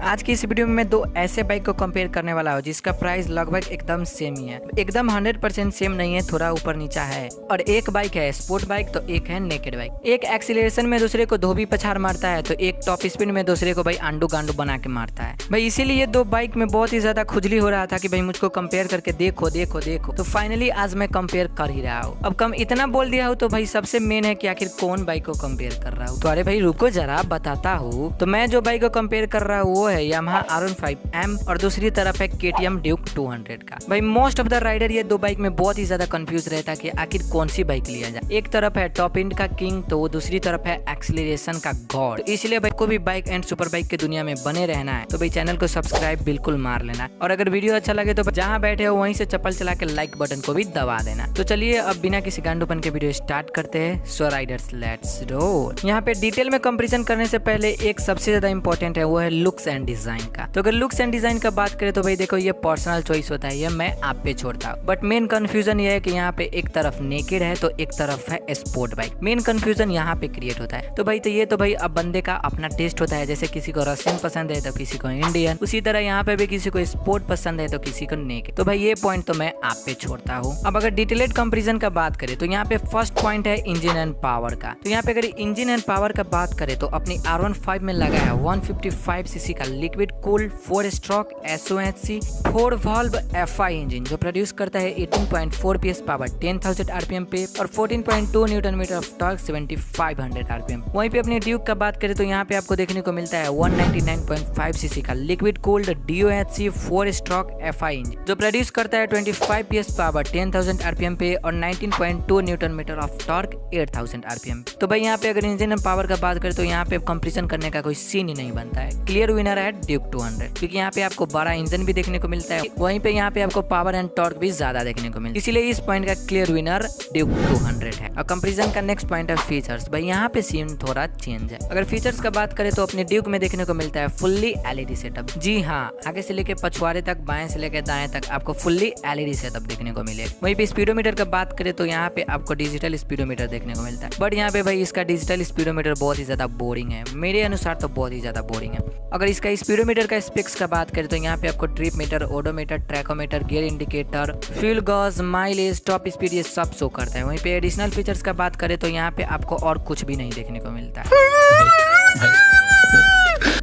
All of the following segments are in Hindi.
आज की इस वीडियो में मैं दो ऐसे बाइक को कंपेयर करने वाला हूँ जिसका प्राइस लगभग एकदम सेम ही है। एकदम 100% सेम नहीं है, थोड़ा ऊपर नीचा है। और एक बाइक है स्पोर्ट बाइक तो एक है नेकेड बाइक। एक एक्सीलरेशन में दूसरे को धोबी पछाड़ मारता है तो एक टॉप स्पीड में दूसरे को भाई आंडू गांडू बना के मारता है भाई। इसीलिए दो बाइक में बहुत ही ज्यादा खुजली हो रहा था कि भाई मुझको कंपेयर करके देखो देखो देखो। तो फाइनली आज मैं कंपेयर कर ही रहा हूँ। अब कम इतना बोल दिया हूँ तो भाई सबसे मेन है कि आखिर कौन बाइक को कंपेयर कर रहा हूँ। तो अरे भाई रुको जरा बताता हूँ। तो मैं जो बाइक को कंपेयर कर रहा हूँ वो है यामाहा R15M और दूसरी तरफ है KTM ड्यूक 200 का। भाई मोस्ट ऑफ द राइडर ये दो बाइक में बहुत ही ज्यादा कंफ्यूज रहता है कि आखिर कौन सी बाइक लिया जाए। एक तरफ है टॉप एंड का किंग तो दूसरी तरफ है एक्सीलरेशन का गॉड। तो इसलिए भाई को भी बाइक एंड सुपर बाइक की दुनिया में बने रहना है तो भाई चैनल को सब्सक्राइब बिल्कुल मार लेना। और अगर वीडियो अच्छा लगे तो जहाँ बैठे हो वहीं से चप्पल चला के लाइक बटन को भी दबा देना। तो चलिए अब बिना किसी गांडूपन के वीडियो स्टार्ट करते हैं। सो राइडर्स लेट्स रोल। यहाँ पे डिटेल में कंपैरिजन करने से पहले एक सबसे ज्यादा इंपॉर्टेंट है वो है लुक्स एंड डिजाइन का। तो अगर लुक्स एंड डिजाइन का बात करें तो भाई देखो ये पर्सनल चॉइस होता है, ये मैं आप पे छोड़ता हूँ। बट मेन कंफ्यूजन ये है कि यहाँ पे एक तरफ नेकेड है तो एक तरफ है स्पोर्ट बाइक। मेन कंफ्यूजन यहाँ पे क्रिएट होता है। तो भाई तो ये तो भाई अब बंदे का अपना टेस्ट होता है। जैसे किसी को रशियन पसंद है तो किसी को इंडियन, उसी तरह यहाँ पे भी किसी को स्पोर्ट पसंद है तो किसी को नेकेड। तो भाई ये पॉइंट तो मैं आप पे छोड़ता हूँ। अब अगर डिटेलेड कंपेरिजन का बात करें तो यहाँ पे फर्स्ट पॉइंट है इंजन एंड पावर का। तो यहाँ पे अगर इंजन एंड पावर का बात करें तो अपनी R15 में लगा है 155 सीसी का liquid cooled 4 stroke SOHC 4 valve FI engine जो प्रोड्यूस करता है 18.4 PS पावर 10,000 RPM पे और 14.2 newton metre of torque 7500 RPM। वहीं पे अपनी ड्यूक का बात करें तो यहाँ पे आपको देखने को मिलता है 199.5 सीसी का liquid cooled DOHC 4 stroke FI engine जो प्रोड्यूस करता है 25 PS पावर 10,000 RPM पे और 19.2 newton metre of torque 8000 RPM। तो भाई यहाँ पे अगर इंजन एंड पावर का बात करें तो यहाँ पे कंपैरिजन करने का कोई सीन ही नहीं बनता है। क्लियर विनर है ड्यूक 200 क्योंकि यहाँ पे आपको बड़ा इंजन भी देखने को मिलता है, वहीं पे यहाँ पे आपको पावर एंड टॉर्क भी ज्यादा देखने को मिलता है। इसीलिए इस पॉइंट का क्लियर विनर ड्यूक 200 है। और कंपैरिजन का नेक्स्ट पॉइंट है फीचर्स। भाई यहाँ पे सीन थोड़ा चेंज है। अगर फीचर्स का बात करें तो अपने ड्यूक में देखने को मिलता है फुल्ली LED सेटअप। जी हाँ, आगे से लेके पछुआरे तक, बाएं से लेके दाएं तक आपको फुल्ली LED सेटअप देखने को मिले। वहीं पे स्पीडोमीटर का बात करें तो यहाँ पे आपको डिजिटल स्पीडोमीटर देखने को मिलता है। बट यहाँ पे भाई इसका डिजिटल स्पीडोमीटर बहुत ही ज्यादा बोरिंग है, मेरे अनुसार तो बहुत ही ज्यादा बोरिंग है। अगर इसका स्पीडोमीटर का स्पेक्स का बात करें तो यहाँ पे आपको trip meter, odometer, tachometer, gear indicator, fuel gauge, mileage, top speed ये सब शो करता है। वहीं पे एडिशनल फीचर्स का बात करें तो यहाँ पे आपको और कुछ भी नहीं देखने को मिलता है।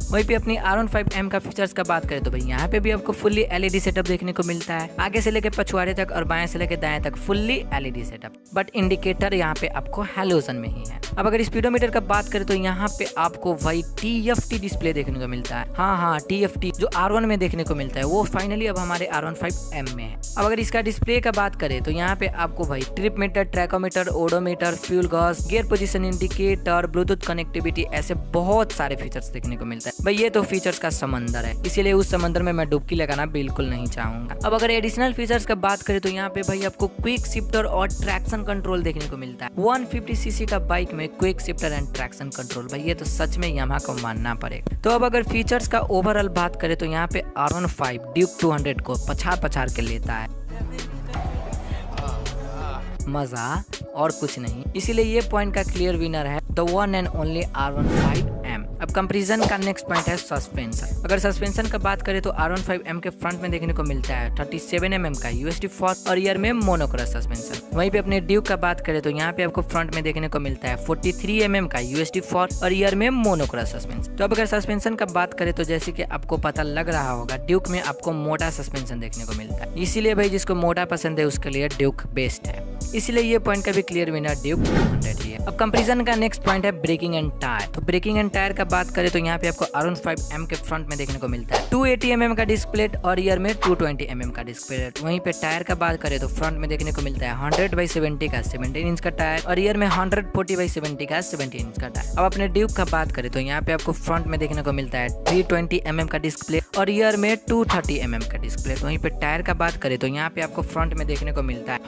वहीं पे अपनी R15M का फीचर्स का बात करें तो भाई यहाँ पे भी आपको फुल्ली LED सेटअप देखने को मिलता है, आगे से लेके पछुआरे तक और बाएं से लेके दाएं तक fully LED setup. But indicator यहाँ पे आपको हैलोजन में ही है। अब अगर स्पीडोमीटर का बात करें तो यहाँ पे आपको भाई TFT डिस्प्ले देखने को मिलता है। हाँ TFT जो R1 में देखने को मिलता है वो फाइनली अब हमारे R15M में है। अब अगर इसका डिस्प्ले का बात करें तो यहाँ पे आपको भाई trip meter, tachometer, odometer, fuel gauge, gear position indicator, Bluetooth connectivity ऐसे बहुत सारे फीचर्स देखने को मिलता है। भाई ये तो फीचर्स का समंदर है, इसीलिए उस समंदर में मैं डुबकी लगाना बिल्कुल नहीं चाहूंगा। अब अगर एडिशनल फीचर्स का बात करें तो यहाँ पे भाई आपको क्विक शिफ्टर और ट्रैक्शन कंट्रोल देखने को मिलता है। 150 सीसी का बाइक में quick shifter and traction control, भाई ये तो सच में यामाहा को मानना पड़ेगा। तो अब अगर फीचर्स का ओवरऑल बात करें तो यहाँ पे R15 ड्यूक 200 को पछाड़ के लेता है, मजा और कुछ नहीं। इसीलिए ये पॉइंट का क्लियर विनर है the one and only R15M। अब कंपैरिजन का नेक्स्ट पॉइंट है सस्पेंशन। अगर सस्पेंशन का बात करें तो R15M के फ्रंट में देखने को मिलता है 37 mm का USD फोर्स और रियर में मोनोक्रॉस सस्पेंशन। वहीं पे अपने ड्यूक का बात करें तो यहाँ पे आपको फ्रंट में देखने को मिलता है 43 mm का USD फोर्स और रियर में मोनोक्रॉस सस्पेंशन। तो अब अगर सस्पेंशन का बात करें तो जैसे कि आपको पता लग रहा होगा ड्यूक में आपको मोटा सस्पेंशन देखने को मिलता है। इसीलिए भाई जिसको मोटा पसंद है उसके लिए ड्यूक बेस्ट है। इसलिए ये पॉइंट का भी क्लियर विनर ड्यूक 200 ही है। अब कंपैरिजन का नेक्स्ट पॉइंट है ब्रेकिंग एंड टायर। तो ब्रेकिंग एंड टायर का बात करें तो यहाँ पे आपको R15M के फ्रंट में देखने को मिलता है 280 mm का डिस्क प्लेट और रियर में 220 mm का डिस्क प्लेट। वहीं पे टायर का बात करें तो फ्रंट में देखने को मिलता है 100/70 का 17 इंच का टायर और रियर में 140/70 का 17 इंच का टायर। अब अपने ड्यूक का बात करें तो यहाँ पे आपको फ्रंट में देखने को मिलता है 320 mm का डिस्क प्लेट और रियर में 230 mm का डिस्क प्लेट। वहीं पे टायर का बात करें तो यहाँ पे आपको फ्रंट में देखने को मिलता है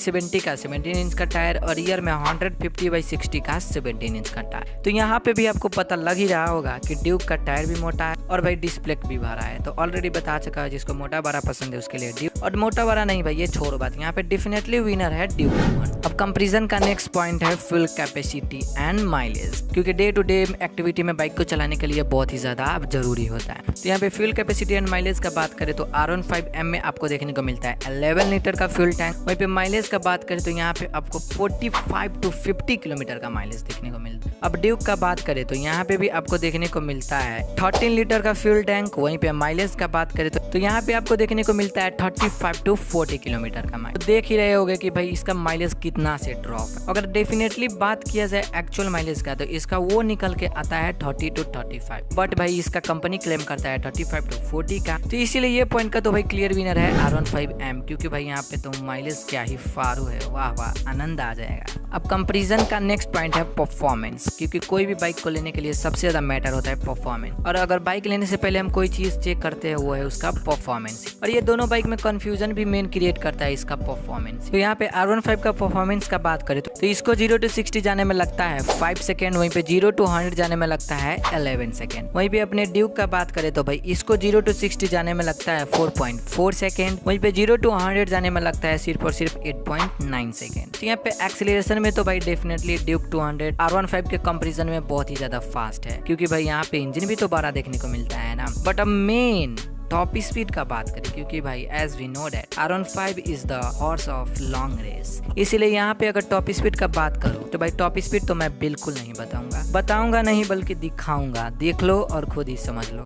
70 का 17 इंच का टायर और रियर में 150/60 का 17 इंच का टायर। तो यहाँ पे भी आपको पता लग ही रहा होगा कि ड्यूक का टायर भी मोटा है और भाई डिस्प्ले भी बड़ा है। तो ऑलरेडी बता चुका है, जिसको मोटा बड़ा पसंद है उसके लिए ड्यूक, और मोटा बड़ा नहीं भाई ये छोड़ो बात, यहाँ पे डेफिनेटली विनर है ड्यूक 1। अब कंपैरिजन का नेक्स्ट पॉइंट है फ्यूल कैपेसिटी एंड माइलेज, क्योंकि डे टू डे एक्टिविटी में बाइक को चलाने के लिए बहुत ही ज्यादा जरूरी होता है। तो यहाँ पे फ्यूल कैपेसिटी एंड माइलेज का बात करें तो R15M में आपको देखने को मिलता है 11 लीटर का फ्यूल टैंक। वहीं पे माइलेज का बात करें तो यहाँ पे आपको 45 to 50 किलोमीटर का माइलेज देखने को मिलता है। अब ड्यूक का बात करें तो यहाँ पे भी आपको देखने को मिलता है 13 लीटर का फ्यूल टैंक। वहीं पे माइलेज का बात करें तो यहाँ पे आपको देखने को मिलता है 35 to 40 किलोमीटर का माइलेज। तो देख ही रहे होगे कि भाई इसका माइलेज कितना से ड्रॉप है। अगर डेफिनेटली बात किया जाए एक्चुअल माइलेज का तो इसका वो निकल के आता है 30 to 35, बट भाई इसका कंपनी क्लेम करता है 35 to 40 का। तो इसीलिए ये पॉइंट का तो भाई क्लियर विनर है R15M, क्योंकि भाई यहाँ पे तो माइलेज क्या ही फारू है, वाह वाह आनंद आ जाएगा। अब कंपैरिजन का नेक्स्ट पॉइंट है परफॉर्मेंस, क्योंकि कोई भी बाइक को लेने के लिए सबसे ज्यादा मैटर होता है परफॉर्मेंस। और अगर बाइक लेने से पहले हम कोई चीज चेक करते हैं वो है उसका परफॉर्मेंस, और ये दोनों बाइक में कंफ्यूजन भी मेन क्रिएट करता है इसका परफॉर्मेंस। तो यहाँ पे R15 का परफॉर्मेंस का बात करें तो इसको 0 to 60 जाने में लगता है 5 सेकेंड, वहीं पे 0 to 100 जाने में लगता है 11 सेकेंड। वहीं पे अपने ड्यूक का बात करें तो भाई इसको 0 to 60 जाने में लगता है 4.4 सेकेंड, वहीं पे 0 to 100 जाने में लगता है सिर्फ और सिर्फ 8.9 सेकेंड। तो यहाँ पे एक्सीलरेशन में तो भाई डेफिनेटली ड्यूक 200 R15 के कंपैरिजन में बहुत ही ज्यादा फास्ट है, क्योंकि भाई यहाँ पे इंजन भी तो बड़ा देखने को मिलता है ना। बट अब मेन टॉप स्पीड का बात करें, क्योंकि भाई as we know that R15 is the horse of long race, इसीलिए यहाँ पे अगर टॉप स्पीड का बात करूँ तो भाई टॉप स्पीड तो मैं बिल्कुल नहीं बताऊंगा नहीं बल्कि दिखाऊंगा। देख लो और खुद ही समझ लो।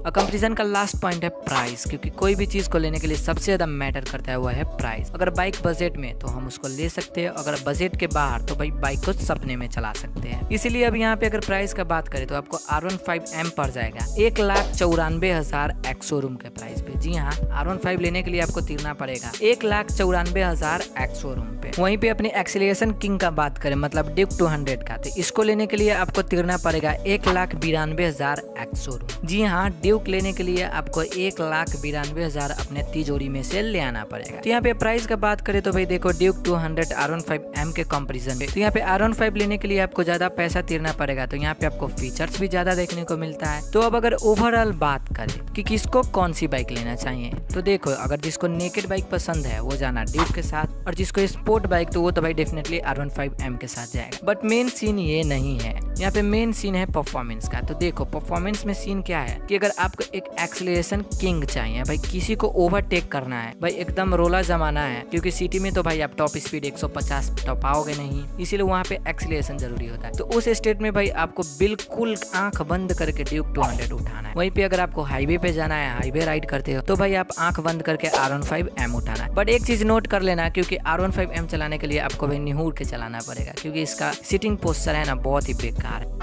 कंपैरिजन का लास्ट पॉइंट है प्राइस, क्योंकि कोई भी चीज को लेने के लिए सबसे ज्यादा मैटर करता है वो है प्राइस। अगर बाइक बजट में तो हम उसको ले सकते हैं, अगर बजट के बाहर तो भाई बाइक को सपने में चला सकते हैं। इसीलिए अब यहाँ पे अगर प्राइस का बात करें तो आपको R15M पड़ जाएगा 1,94,000 एक्स शोरूम के प्राइस पे। जी हाँ, R15 लेने के लिए आपको तीरना पड़ेगा 1,94,000 एक्स शोरूम पे। वहीं पे अपनी एक्सीलरेशन किंग का बात करें मतलब ड्यूक 200 का, तो इसको लेने के लिए आपको तीरना पड़ेगा 1,92,000 एक्स शोरूम। जी हाँ, ड्यूक लेने के लिए आपको 1,92,000 अपने तिजोरी में से ले आना पड़ेगा। तो यहाँ पे प्राइस का बात करें तो भाई देखो ड्यूक 200 R15M के कंपैरिजन में, तो यहाँ पे R15 लेने के लिए आपको ज्यादा पैसा तीरना पड़ेगा। तो यहाँ पे आपको फीचर्स भी ज्यादा देखने को मिलता है। तो अब अगर ओवरऑल बात करें कि किसको कौन सी बाइक लेना चाहिए, तो देखो अगर जिसको नेकेड बाइक पसंद है वो जाना ड्यूक के साथ, और जिसको स्पोर्ट बाइक तो वो तो भाई डेफिनेटली R15M के साथ जाएगा। बट मेन सीन ये नहीं है, यहाँ पे मेन सीन है परफॉर्मेंस का। तो देखो परफॉर्मेंस में सीन क्या है कि अगर आपको एक एक्सीलरेशन किंग चाहिए भाई, किसी को ओवरटेक करना है भाई, एकदम रोला जमाना है, क्योंकि सिटी में तो भाई आप टॉप स्पीड 150 टपाओगे नहीं, इसीलिए वहाँ पे एक्सीलरेशन जरूरी होता है। तो उस स्टेट में भाई आपको बिल्कुल आंख बंद करके ड्यूक 200 उठाना है। वहीं पे अगर आपको हाईवे पे जाना है, हाईवे राइड करते हो, तो भाई आप आंख बंद करके R15M उठाना है। बट एक चीज नोट कर लेना, क्योंकि R15M चलाने के लिए आपको भाई निहुर के चलाना पड़ेगा, क्योंकि इसका सिटिंग पोस्चर है ना बहुत ही बेकार है।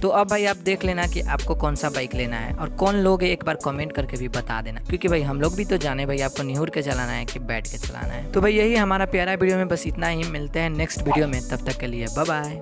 तो अब भाई आप देख लेना कि आपको कौन सा बाइक लेना है और कौन लोग एक बार कमेंट करके भी बता देना, क्योंकि भाई हम लोग भी तो जाने भाई आपको निहुर के चलाना है कि बैठ के चलाना है। तो भाई यही हमारा प्यारा वीडियो में बस इतना ही, मिलते हैं नेक्स्ट वीडियो में, तब तक के लिए बाय बाय।